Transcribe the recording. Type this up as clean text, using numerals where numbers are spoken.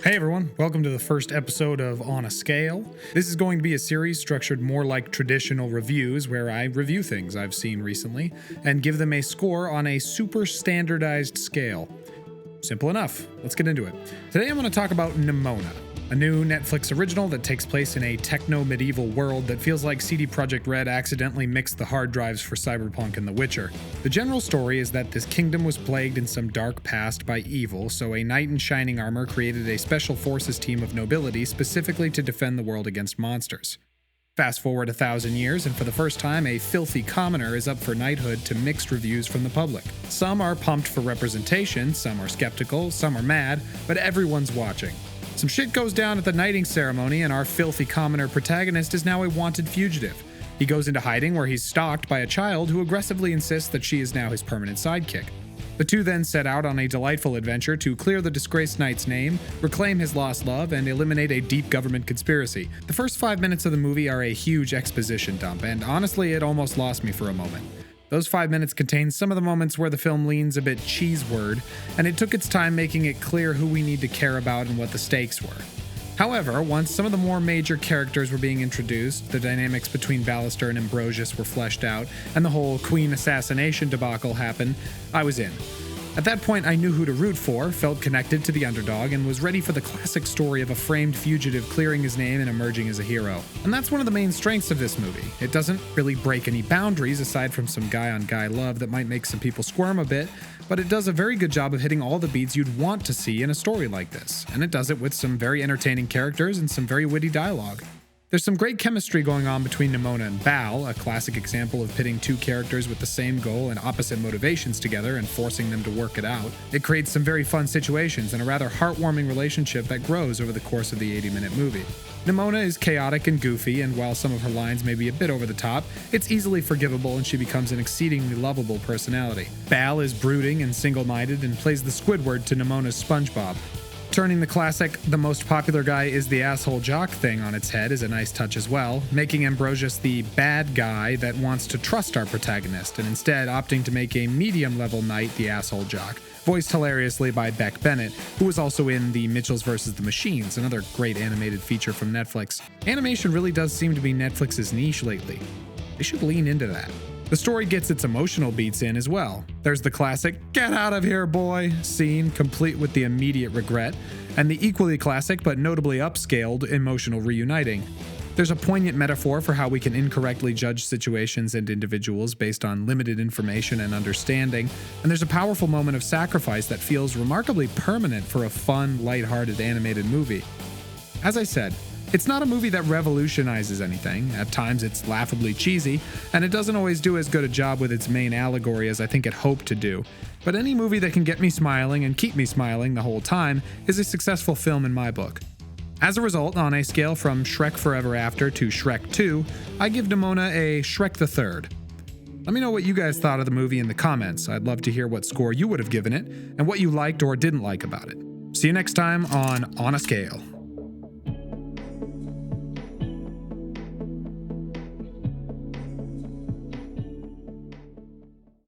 Hey everyone, welcome to the first episode of On a Scale. This is going to be a series structured more like traditional reviews where I review things I've seen recently and give them a score on a super standardized scale. Simple enough, let's get into it. Today I'm going to talk about Nimona, a new Netflix original that takes place in a techno-medieval world that feels like CD Projekt Red accidentally mixed the hard drives for Cyberpunk and The Witcher. The general story is that this kingdom was plagued in some dark past by evil, so a knight in shining armor created a special forces team of nobility specifically to defend the world against monsters. Fast forward 1,000 years, and for the first time, a filthy commoner is up for knighthood to mixed reviews from the public. Some are pumped for representation, some are skeptical, some are mad, but everyone's watching. Some shit goes down at the knighting ceremony, and our filthy commoner protagonist is now a wanted fugitive. He goes into hiding where he's stalked by a child who aggressively insists that she is now his permanent sidekick. The two then set out on a delightful adventure to clear the disgraced knight's name, reclaim his lost love, and eliminate a deep government conspiracy. The first 5 minutes of the movie are a huge exposition dump, and honestly, it almost lost me for a moment. Those 5 minutes contain some of the moments where the film leans a bit cheeseword, and it took its time making it clear who we need to care about and what the stakes were. However, once some of the more major characters were being introduced, the dynamics between Ballister and Ambrosius were fleshed out, and the whole Queen assassination debacle happened, I was in. At that point, I knew who to root for, felt connected to the underdog, and was ready for the classic story of a framed fugitive clearing his name and emerging as a hero. And that's one of the main strengths of this movie. It doesn't really break any boundaries aside from some guy-on-guy love that might make some people squirm a bit, but it does a very good job of hitting all the beats you'd want to see in a story like this, and it does it with some very entertaining characters and some very witty dialogue. There's some great chemistry going on between Nimona and Bal, a classic example of pitting two characters with the same goal and opposite motivations together and forcing them to work it out. It creates some very fun situations and a rather heartwarming relationship that grows over the course of the 80-minute movie. Nimona is chaotic and goofy, and while some of her lines may be a bit over the top, it's easily forgivable and she becomes an exceedingly lovable personality. Bal is brooding and single-minded and plays the Squidward to Nimona's SpongeBob. Turning the classic "the most popular guy is the asshole jock" thing on its head is a nice touch as well, making Ambrosius the bad guy that wants to trust our protagonist and instead opting to make a medium-level knight the asshole jock, voiced hilariously by Beck Bennett, who was also in The Mitchells vs. the Machines, another great animated feature from Netflix. Animation really does seem to be Netflix's niche lately. They should lean into that. The story gets its emotional beats in as well. There's the classic "get out of here, boy" scene, complete with the immediate regret, and the equally classic but notably upscaled emotional reuniting. There's a poignant metaphor for how we can incorrectly judge situations and individuals based on limited information and understanding, and there's a powerful moment of sacrifice that feels remarkably permanent for a fun, lighthearted animated movie. As I said, it's not a movie that revolutionizes anything. At times it's laughably cheesy, and it doesn't always do as good a job with its main allegory as I think it hoped to do. But any movie that can get me smiling and keep me smiling the whole time is a successful film in my book. As a result, on a scale from Shrek Forever After to Shrek 2, I give Nimona a Shrek the Third. Let me know what you guys thought of the movie in the comments. I'd love to hear what score you would have given it, and what you liked or didn't like about it. See you next time on a Scale.